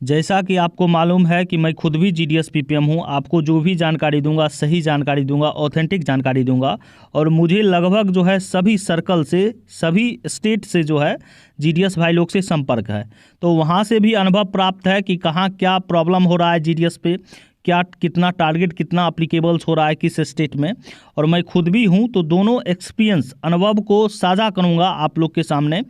जैसा कि आपको मालूम है कि मैं खुद भी जीडीएस पीपीएम हूँ। आपको जो भी जानकारी दूंगा सही जानकारी दूंगा, ऑथेंटिक जानकारी दूंगा। और मुझे लगभग जो है सभी सर्कल से, सभी स्टेट से जो है जीडीएस भाई लोग से संपर्क है। तो वहाँ से भी अनुभव प्राप्त है कि कहाँ क्या प्रॉब्लम हो रहा है जीडीएस पे, क्या कितना टारगेट कितना अप्लीकेबल्स हो रहा है किस स्टेट में। और मैं खुद भी हूँ, तो दोनों एक्सपीरियंस अनुभव को साझा करूँगा आप लोग के सामने,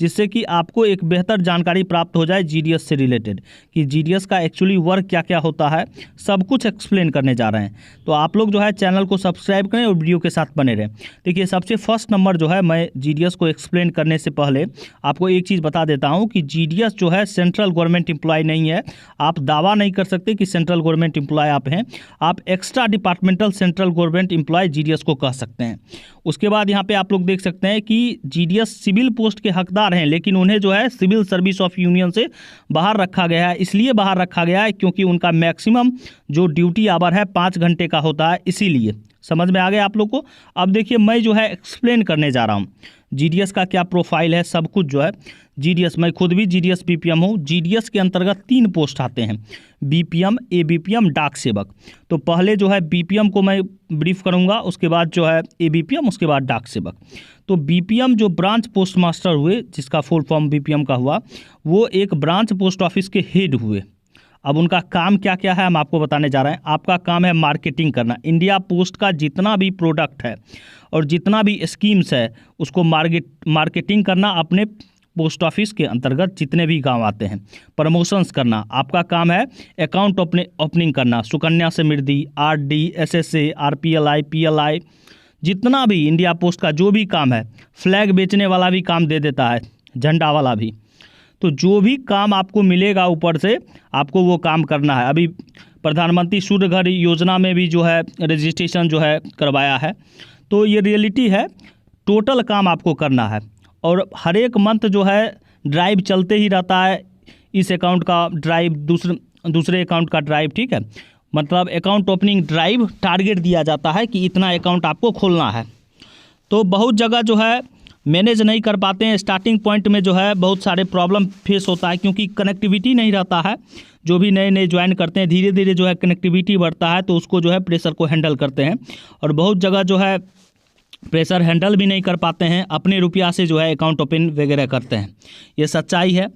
जिससे कि आपको एक बेहतर जानकारी प्राप्त हो जाए जीडीएस से रिलेटेड, कि जीडीएस का एक्चुअली वर्क क्या क्या होता है, सब कुछ एक्सप्लेन करने जा रहे हैं। तो आप लोग जो है चैनल को सब्सक्राइब करें और वीडियो के साथ बने रहें। देखिए, सबसे फर्स्ट नंबर जो है, मैं जीडीएस को एक्सप्लेन करने से पहले आपको एक चीज़ बता देता हूँ कि जीडीएस जो है सेंट्रल गवर्नमेंट एम्प्लॉय नहीं है। आप दावा नहीं कर सकते कि सेंट्रल गवर्नमेंट एम्प्लॉय आप हैं। आप extra departmental central government employ GDS को कह सकते हैं। उसके बाद यहाँ पे आप लोग देख सकते हैं कि जीडीएस सिविल पोस्ट के हकदार हैं, लेकिन उन्हें जो है सिविल सर्विस ऑफ यूनियन से बाहर रखा गया है। इसलिए बाहर रखा गया है क्योंकि उनका मैक्सिमम जो ड्यूटी आवर है 5 घंटे का होता है, इसीलिए। समझ में आ गया आप लोग को। अब देखिए, मैं जो है एक्सप्लेन करने जा रहा हूँ जीडीएस का क्या प्रोफाइल है, सब कुछ जो है। जीडीएस, मैं खुद भी जीडीएस पीपीएम हूँ। जीडीएस के अंतर्गत 3 पोस्ट आते हैं, बीपीएम, एबीपीएम, डाक सेवक। तो पहले जो है बीपीएम को मैं ब्रीफ करूँगा, उसके बाद जो है एबीपीएम, उसके बाद डाक सेवक। तो बीपीएम जो ब्रांच पोस्ट मास्टर हुए, जिसका फुल फॉर्म बीपीएम का हुआ, वो एक ब्रांच पोस्ट ऑफिस के हेड हुए। अब उनका काम क्या क्या है हम आपको बताने जा रहे हैं। आपका काम है मार्केटिंग करना। इंडिया पोस्ट का जितना भी प्रोडक्ट है और जितना भी स्कीम्स है उसको मार्केटिंग करना, अपने पोस्ट ऑफिस के अंतर्गत जितने भी गांव आते हैं प्रमोशंस करना। आपका काम है अकाउंट ओपनिंग करना, Sukanya Samriddhi, RD, SSA, RPLI, PLI, जितना भी इंडिया पोस्ट का जो भी काम है। फ्लैग बेचने वाला भी काम दे देता है, झंडा वाला भी। तो जो भी काम आपको मिलेगा ऊपर से, आपको वो काम करना है। अभी प्रधानमंत्री सूर्य घर योजना में भी जो है रजिस्ट्रेशन जो है करवाया है। तो ये रियलिटी है, टोटल काम आपको करना है। और हर एक मंथ जो है ड्राइव चलते ही रहता है, इस अकाउंट का ड्राइव, दूसरे अकाउंट का ड्राइव, ठीक है। मतलब अकाउंट ओपनिंग ड्राइव, टारगेट दिया जाता है कि इतना अकाउंट आपको खोलना है। तो बहुत जगह जो है मैनेज नहीं कर पाते हैं। स्टार्टिंग पॉइंट में जो है बहुत सारे प्रॉब्लम फेस होता है, क्योंकि कनेक्टिविटी नहीं रहता है। जो भी नए नए ज्वाइन करते हैं, धीरे धीरे जो है कनेक्टिविटी बढ़ता है, तो उसको जो है प्रेशर को हैंडल करते हैं। और बहुत जगह जो है प्रेशर हैंडल भी नहीं कर पाते हैं, अपने रुपया से जो है अकाउंट ओपन वगैरह करते हैं। ये सच्चाई है।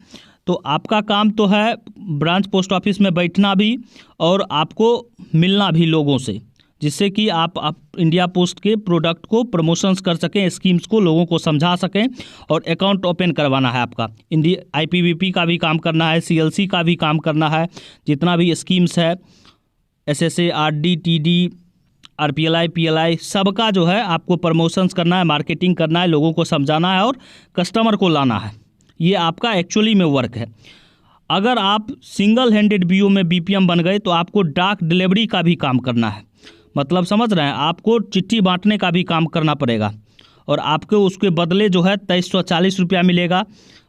तो आपका काम तो है ब्रांच पोस्ट ऑफिस में बैठना भी और आपको मिलना भी लोगों से, जिससे कि आप इंडिया पोस्ट के प्रोडक्ट को प्रमोशंस कर सकें, स्कीम्स को लोगों को समझा सकें। और अकाउंट ओपन करवाना है आपका। इंडिया आईपीवीपी का भी काम करना है, सीएलसी का भी काम करना है, जितना भी स्कीम्स है, SSA, RD, TD, RPLI, PLI, सबका जो है आपको प्रमोशंस करना है, मार्केटिंग करना है, लोगों को समझाना है और कस्टमर को लाना है। ये आपका एक्चुअली में वर्क है। अगर आप सिंगल हैंडेड बीओ में बीपीएम बन गए तो आपको डाक डिलीवरी का भी काम करना है। मतलब समझ रहे हैं, आपको चिट्ठी बांटने का भी काम करना पड़ेगा और आपको उसके बदले जो है 2340 रुपया मिलेगा।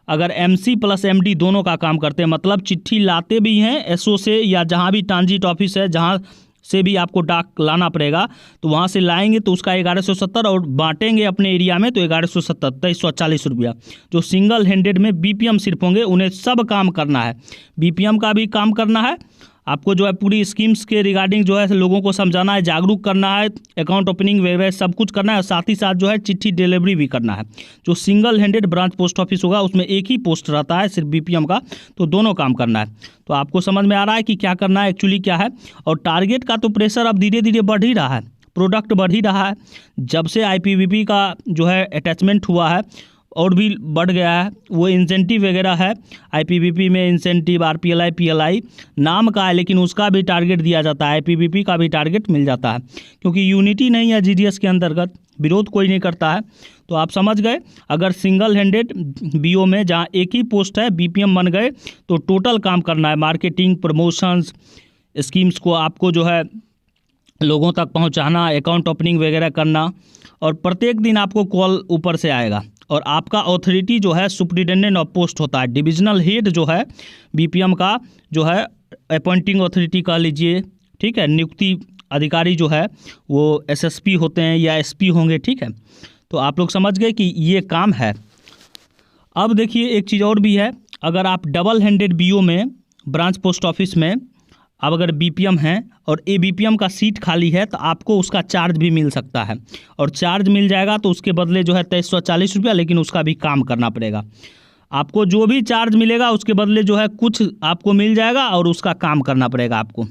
अगर एमसी प्लस एमडी दोनों का काम करते हैं, मतलब चिट्ठी लाते भी हैं एसओ से या जहां भी ट्रांजिट ऑफिस है, जहां से भी आपको डाक लाना पड़ेगा, तो वहां से लाएंगे तो उसका 1170 और बांटेंगे अपने एरिया में तो 1170, 2340 रुपया। जो सिंगल हैंडेड में बीपीएम सिर्फ होंगे उन्हें सब काम करना है। बीपीएम का भी काम करना है, आपको जो है पूरी स्कीम्स के रिगार्डिंग जो है लोगों को समझाना है, जागरूक करना है, अकाउंट ओपनिंग वगैरह सब कुछ करना है। और साथ ही साथ जो है चिट्ठी डिलीवरी भी करना है। जो single handed branch post office होगा उसमें एक ही पोस्ट रहता है सिर्फ बीपीएम का, तो दोनों काम करना है। तो आपको समझ में आ रहा है कि क्या करना है, एक्चुअली क्या है। और टारगेट का तो प्रेशर अब धीरे धीरे बढ़ ही रहा है, प्रोडक्ट बढ़ ही रहा है। जब से आईपीवीपी का जो है अटैचमेंट हुआ है और भी बढ़ गया है। वो इंसेंटिव वगैरह है, आईपीवीपी में इंसेंटिव, आरपीएलआई, पीएलआई नाम का है, लेकिन उसका भी टारगेट दिया जाता है, आईपीवीपी का भी टारगेट मिल जाता है। क्योंकि यूनिटी नहीं है जीडीएस के अंतर्गत, विरोध कोई नहीं करता है। तो आप समझ गए, अगर सिंगल हैंडेड बीओ में जहाँ एक ही पोस्ट है बीपीएम बन गए तो टोटल काम करना है, मार्केटिंग, प्रमोशंस, स्कीम्स को आपको जो है लोगों तक पहुँचाना, अकाउंट ओपनिंग वगैरह करना। और प्रत्येक दिन आपको कॉल ऊपर से आएगा। और आपका ऑथोरिटी जो है सुप्रिटेंडेंट ऑफ पोस्ट होता है। डिविजनल हेड जो है बीपीएम का जो है अपॉइंटिंग ऑथोरिटी कह लीजिए, ठीक है। नियुक्ति अधिकारी जो है वो एसएसपी होते हैं या एसपी होंगे, ठीक है। तो आप लोग समझ गए कि ये काम है। अब देखिए एक चीज़ और भी है, अगर आप डबल हैंडेड बीओ में ब्रांच पोस्ट ऑफिस में अब अगर बीपीएम है और एबीपीएम का सीट खाली है तो आपको उसका चार्ज भी मिल सकता है, और चार्ज मिल जाएगा तो उसके बदले जो है 2340 रुपया, लेकिन उसका भी काम करना पड़ेगा। आपको जो भी चार्ज मिलेगा उसके बदले जो है कुछ आपको मिल जाएगा और उसका काम करना पड़ेगा आपको।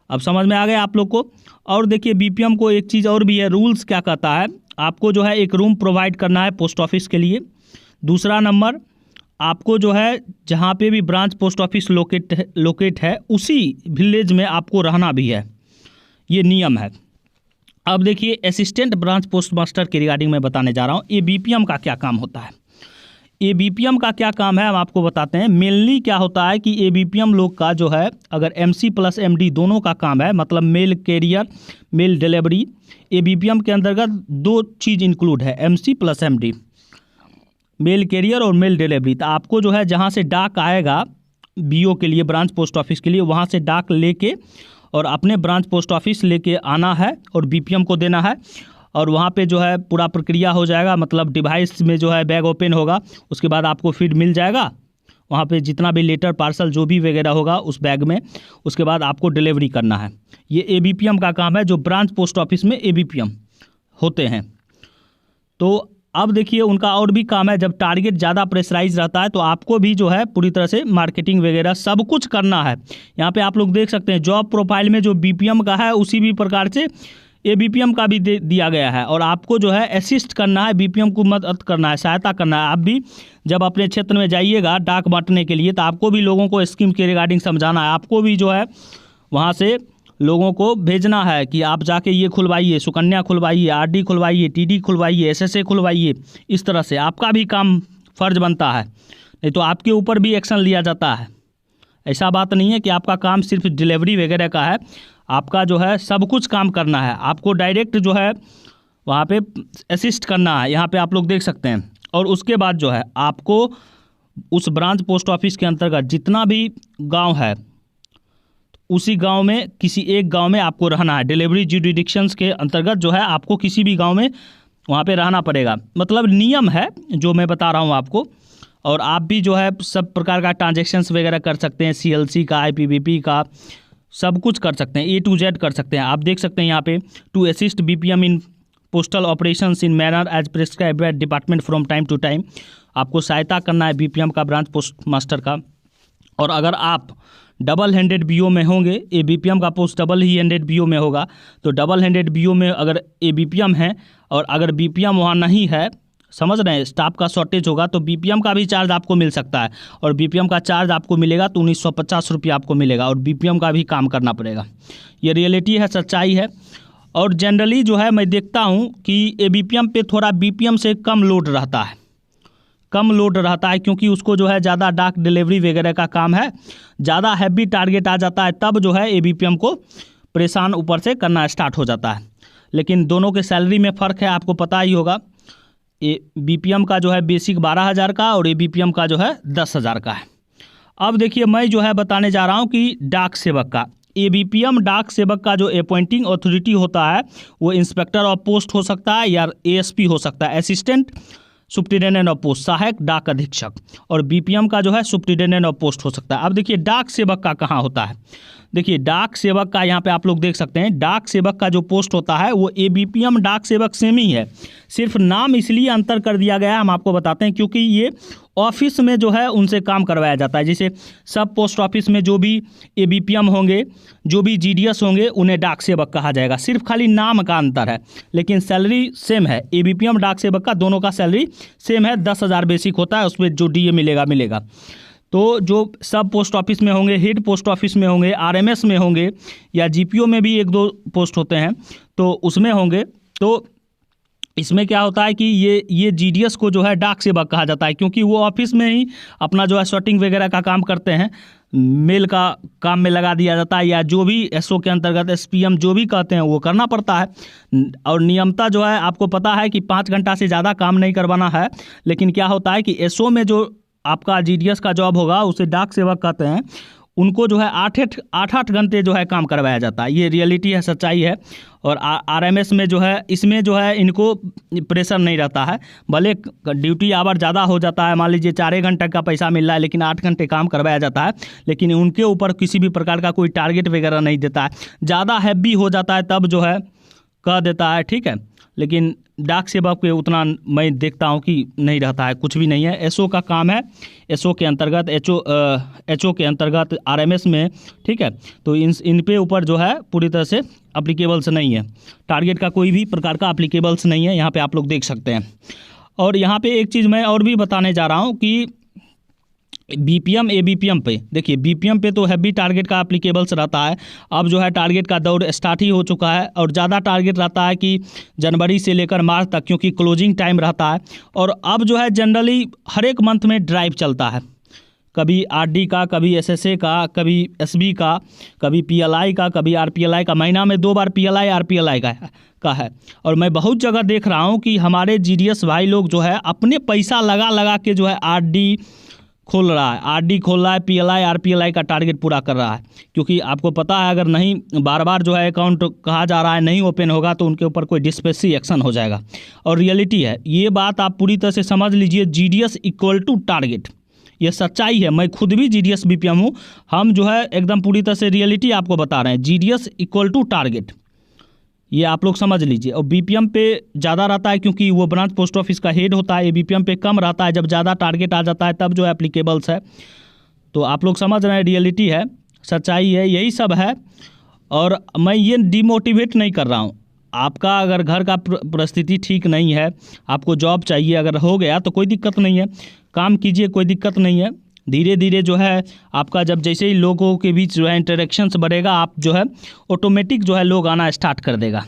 अब समझ में आ गया आप लोग को। और देखिए बीपीएम को एक चीज़ और भी है, रूल्स क्या कहता है, आपको जो है एक रूम प्रोवाइड करना है पोस्ट ऑफिस के लिए। दूसरा नंबर, आपको जो है जहाँ पे भी ब्रांच पोस्ट ऑफिस लोकेट है उसी विलेज में आपको रहना भी है, ये नियम है। अब देखिए असिस्टेंट ब्रांच पोस्ट मास्टर के रिगार्डिंग मैं बताने जा रहा हूँ एबीपीएम का क्या काम होता है। एबीपीएम का क्या काम है हम आपको बताते हैं। मेनली क्या होता है कि एबीपीएम लोग का जो है अगर एमसी प्लस एमडी दोनों का काम है, मतलब mail carrier mail delivery, ABPM के अंतर्गत दो चीज़ इंक्लूड है, MC plus MD, mail carrier और मेल डिलीवरी। तो आपको जो है जहाँ से डाक आएगा बीओ के लिए, ब्रांच पोस्ट ऑफिस के लिए, वहाँ से डाक लेके और अपने ब्रांच पोस्ट ऑफिस लेके आना है और बीपीएम को देना है, और वहाँ पे जो है पूरा प्रक्रिया हो जाएगा, मतलब डिवाइस में जो है बैग ओपन होगा, उसके बाद आपको फीड मिल जाएगा वहाँ पे जितना भी लेटर पार्सल जो भी वगैरह होगा उस बैग में, उसके बाद आपको डिलीवरी करना है। ये एबीपीएम का काम है जो ब्रांच पोस्ट ऑफिस में एबीपीएम होते हैं। तो अब देखिए उनका और भी काम है, जब टारगेट ज़्यादा प्रेशराइज रहता है तो आपको भी जो है पूरी तरह से मार्केटिंग वगैरह सब कुछ करना है। यहाँ पे आप लोग देख सकते हैं जॉब प्रोफाइल में जो बीपीएम का है उसी भी प्रकार से एबीपीएम का भी दिया गया है, और आपको जो है असिस्ट करना है, बीपीएम को मदद करना है, सहायता करना है। आप भी जब अपने क्षेत्र में जाइएगा डाक बांटने के लिए तो आपको भी लोगों को स्कीम के रिगार्डिंग समझाना है, आपको भी जो है वहाँ से लोगों को भेजना है कि आप जाके ये खुलवाइए, सुकन्या खुलवाइए, आरडी खुलवाइए, टीडी खुलवाइए, एसएसए खुलवाइए। इस तरह से आपका भी काम फर्ज बनता है, नहीं तो आपके ऊपर भी एक्शन लिया जाता है। ऐसा बात नहीं है कि आपका काम सिर्फ डिलीवरी वगैरह का है, आपका जो है सब कुछ काम करना है, आपको डायरेक्ट जो है वहाँ पे असिस्ट करना है। यहाँ पे आप लोग देख सकते हैं। और उसके बाद जो है आपको उस ब्रांच पोस्ट ऑफिस के अंतर्गत जितना भी गांव है उसी गांव में किसी एक गांव में आपको रहना है। डिलीवरी जुरिडिक्शंस के अंतर्गत जो है आपको किसी भी गांव में वहाँ पे रहना पड़ेगा, मतलब नियम है जो मैं बता रहा हूँ आपको। और आप भी जो है सब प्रकार का ट्रांजैक्शंस वगैरह कर सकते हैं, सीएलसी का, आईपीबीपी का, सब कुछ कर सकते हैं, A to Z कर सकते हैं। आप देख सकते हैं यहाँ पे to assist BPM in postal operations in manner as prescribed by department from time to time. आपको सहायता करना है बीपीएम का, ब्रांच पोस्ट मास्टर का। और अगर आप डबल हैंडेड बीओ में होंगे, एबीपीएम का पोस्ट डबल ही हैंडेड बीओ में होगा, तो डबल हैंडेड बीओ में अगर एबीपीएम है और अगर बीपीएम वहाँ नहीं है, समझ रहे हैं, स्टाफ का शॉर्टेज होगा, तो बीपीएम का भी चार्ज आपको मिल सकता है। और बीपीएम का चार्ज आपको मिलेगा तो 1950 रुपया आपको मिलेगा, और बीपीएम का भी काम करना पड़ेगा। ये रियलिटी है, सच्चाई है। और जनरली जो है मैं देखता हूँ कि एबीपीएम पे थोड़ा बीपीएम से कम लोड रहता है, क्योंकि उसको जो है ज़्यादा डाक डिलीवरी वगैरह का काम है, ज़्यादा हैवी टारगेट आ जाता है, तब जो है एबीपीएम को परेशान ऊपर से करना स्टार्ट हो जाता है। लेकिन दोनों के सैलरी में फ़र्क है, आपको पता ही होगा। बीपीएम का जो है बेसिक 12,000 का और एबीपीएम का जो है 10,000 का है। अब देखिए मैं जो है बताने जा रहा हूँ कि डाक सेवक का, एबीपीएम डाक सेवक का जो अपॉइंटिंग अथॉरिटी होता है वो इंस्पेक्टर ऑफ पोस्ट हो सकता है या एएसपी हो सकता है, असिस्टेंट सुप्रिटेंडेंट ऑफ पोस्ट, सहायक डाक अधीक्षक। और बीपीएम का जो है सुप्रिटेंडेंट ऑफ पोस्ट हो सकता है। अब देखिए डाक सेवक का कहाँ होता है। देखिए डाक सेवक का यहाँ पे आप लोग देख सकते हैं, डाक सेवक का जो पोस्ट होता है वो एबीपीएम डाक सेवक सेम ही है, सिर्फ नाम इसलिए अंतर कर दिया गया है, हम आपको बताते हैं, क्योंकि ये ऑफिस में जो है उनसे काम करवाया जाता है। जैसे सब पोस्ट ऑफिस में जो भी एबीपीएम होंगे, जो भी जीडीएस होंगे, उन्हें डाक सेवक कहा जाएगा, सिर्फ खाली नाम का अंतर है, लेकिन सैलरी सेम है। एबीपीएम डाक सेवक का दोनों का सैलरी सेम है, 10,000 बेसिक होता है, उसमें जो डीए मिलेगा। तो जो सब पोस्ट ऑफिस में होंगे, हेड पोस्ट ऑफिस में होंगे, आरएमएस में होंगे, या जीपीओ में भी 1-2 पोस्ट होते हैं तो उसमें होंगे, तो इसमें क्या होता है कि ये जीडीएस को जो है डाक सेवक कहा जाता है, क्योंकि वो ऑफिस में ही अपना जो है शॉर्टिंग वगैरह का काम करते हैं, मेल का काम में लगा दिया जाता है, या जो भी एसओ के अंतर्गत एसपीएम जो भी कहते हैं वो करना पड़ता है। और नियमता जो है आपको पता है कि 5 घंटा से ज़्यादा काम नहीं करवाना है। लेकिन क्या होता है कि एसओ में जो आपका जीडीएस का जॉब होगा उसे डाक सेवक कहते हैं, उनको जो है 8-8 घंटे जो है काम करवाया जाता है। ये रियलिटी है, सच्चाई है। और आरएमएस में जो है, इसमें जो है इनको प्रेशर नहीं रहता है। भले ड्यूटी आवर ज़्यादा हो जाता है, मान लीजिए 4 घंटे का पैसा मिल रहा है लेकिन 8 घंटे काम करवाया जाता है, लेकिन उनके ऊपर किसी भी प्रकार का कोई टारगेट वगैरह नहीं देता है। ज़्यादा हैवी हो जाता है तब जो है कह देता है, ठीक है। लेकिन डाक सेवक पे उतना मैं देखता हूँ कि नहीं रहता है, कुछ भी नहीं है। एसओ का काम है, एसओ के अंतर्गत एचओ के अंतर्गत आरएमएस में, ठीक है। तो इन पे ऊपर जो है पूरी तरह से अप्लीकेबल्स नहीं है, टारगेट का कोई भी प्रकार का अप्लीकेबल्स नहीं है, यहाँ पे आप लोग देख सकते हैं। और यहाँ पे एक चीज़ मैं और भी बताने जा रहा हूँ कि बीपीएम एबीपीएम पे देखिए, बीपीएम पे तो हैवी टारगेट का एप्लीकेबल्स रहता है। अब जो है टारगेट का दौर स्टार्ट ही हो चुका है और ज़्यादा टारगेट रहता है कि जनवरी से लेकर मार्च तक, क्योंकि क्लोजिंग टाइम रहता है। और अब जो है जनरली हर एक मंथ में ड्राइव चलता है, कभी आरडी का, कभी एसएसए का, कभी एसबी का, कभी पीएलआई का, कभी आरपीएलआई का। महीना में 2 बार पीएलआई आरपीएलआई का है। और मैं बहुत जगह देख रहा हूँ कि हमारे जीडीएस भाई लोग जो है अपने पैसा लगा लगा के जो है आरडी खोल रहा है, आरडी खोल रहा है, पीएलआई आरपीएलआई का टारगेट पूरा कर रहा है। क्योंकि आपको पता है अगर नहीं बार बार जो है अकाउंट कहा जा रहा है नहीं ओपन होगा तो उनके ऊपर कोई डिस्पेंसरी एक्शन हो जाएगा। और रियलिटी है, ये बात आप पूरी तरह से समझ लीजिए। जीडीएस इक्वल टू टारगेट, ये सच्चाई है। मैं खुद भी जीडीएस बीपीएम हूँ, हम जो है एकदम पूरी तरह से रियलिटी आपको बता रहे हैं। जीडीएस इक्वल टू टारगेट, ये आप लोग समझ लीजिए। और बीपीएम पे ज़्यादा रहता है क्योंकि वो ब्रांच पोस्ट ऑफिस का हेड होता है। बीपीएम पे कम रहता है, जब ज़्यादा टारगेट आ जाता है तब जो एप्लीकेबल्स है। तो आप लोग समझ रहे हैं, रियलिटी है, सच्चाई है, यही सब है। और मैं ये डिमोटिवेट नहीं कर रहा हूँ। आपका अगर घर का परिस्थिति ठीक नहीं है, आपको जॉब चाहिए, अगर हो गया तो कोई दिक्कत नहीं है, काम कीजिए, कोई दिक्कत नहीं है। धीरे धीरे जो है आपका जब जैसे ही लोगों के बीच जो है इंटरेक्शंस बढ़ेगा, आप जो है ऑटोमेटिक जो है लोग आना स्टार्ट कर देगा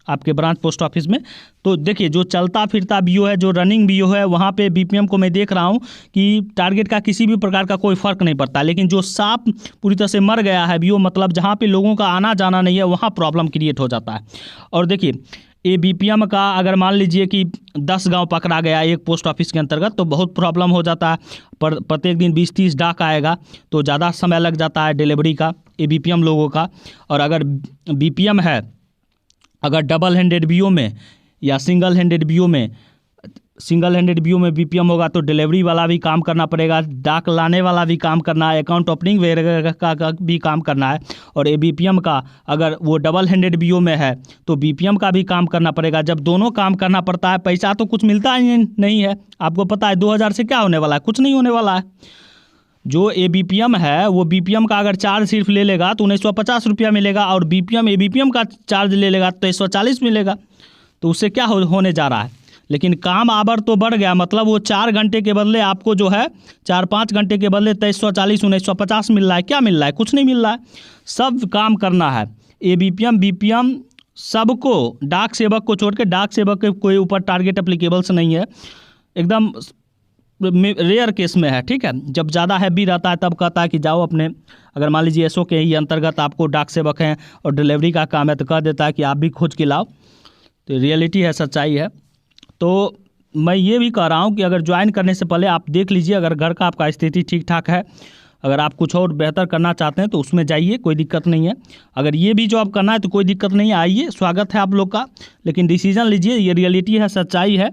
आपके ब्रांच पोस्ट ऑफिस में। तो देखिए, जो चलता फिरता बीओ है, जो रनिंग बीओ है, वहाँ पे बीपीएम को मैं देख रहा हूँ कि टारगेट का किसी भी प्रकार का कोई फ़र्क नहीं पड़ता। लेकिन जो साफ पूरी तरह से मर गया है बीओ, मतलब जहाँ पे लोगों का आना जाना नहीं है, वहाँ प्रॉब्लम क्रिएट हो जाता है। और देखिए, ये बीपीएम का अगर मान लीजिए कि 10 गांव पकड़ा गया एक पोस्ट ऑफिस के अंतर्गत तो बहुत प्रॉब्लम हो जाता है। पर प्रत्येक दिन 20-30 डाक आएगा तो ज़्यादा समय लग जाता है डिलीवरी का, ये बीपीएम लोगों का। और अगर बीपीएम है, अगर डबल हैंडेड बीओ में या सिंगल हैंडेड बीओ में बीपीएम होगा तो डिलीवरी वाला भी काम करना पड़ेगा, डाक लाने वाला भी काम करना है, अकाउंट ओपनिंग वगैरह का भी काम करना है। और ये बीपीएम का अगर वो डबल हैंडेड बीओ में है तो बीपीएम का भी काम करना पड़ेगा। जब दोनों काम करना पड़ता है, पैसा तो कुछ मिलता ही नहीं है। आपको पता है 2000 से क्या होने वाला है, कुछ नहीं होने वाला है। जो ए बीपीएम है वो बीपीएम का अगर चार्ज सिर्फ ले लेगा तो 1950 रुपया मिलेगा, और बीपीएम ए बीपीएम का चार्ज ले लेगा तो 140 मिलेगा। तो उससे क्या होने जा रहा है। लेकिन काम आवर तो बढ़ गया, मतलब वो 4 घंटे के बदले आपको जो है 4-5 घंटे के बदले 2340 1950 मिल रहा है। क्या मिल रहा है, कुछ नहीं मिल रहा है। सब काम करना है, ए बीपीएम सबको, डाक सेवक को छोड़ के, डाक सेवक के कोई ऊपर टारगेट एप्लीकेबल्स नहीं है, एकदम रेयर केस में है, ठीक है। जब ज़्यादा हैवी रहता है तब कहता है कि जाओ अपने, अगर मान लीजिए एसओ के ही अंतर्गत आपको डाक सेवक हैं और डिलीवरी का काम है तो कह देता है कि आप भी खोज के लाओ। तो रियलिटी है, सच्चाई है। तो मैं ये भी कह रहा हूँ कि अगर ज्वाइन करने से पहले आप देख लीजिए, अगर घर का आपका स्थिति ठीक ठाक है, अगर आप कुछ और बेहतर करना चाहते हैं तो उसमें जाइए, कोई दिक्कत नहीं है। अगर ये भी जॉब करना है तो कोई दिक्कत नहीं है, आइए, स्वागत है आप लोग का। लेकिन डिसीजन लीजिए, ये रियलिटी है, सच्चाई है।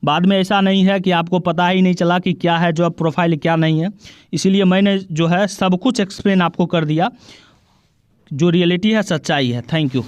बाद में ऐसा नहीं है कि आपको पता ही नहीं चला कि क्या है जॉब प्रोफाइल, क्या नहीं है। इसीलिए मैंने जो है सब कुछ एक्सप्लेन आपको कर दिया, जो रियलिटी है, सच्चाई है। Thank you.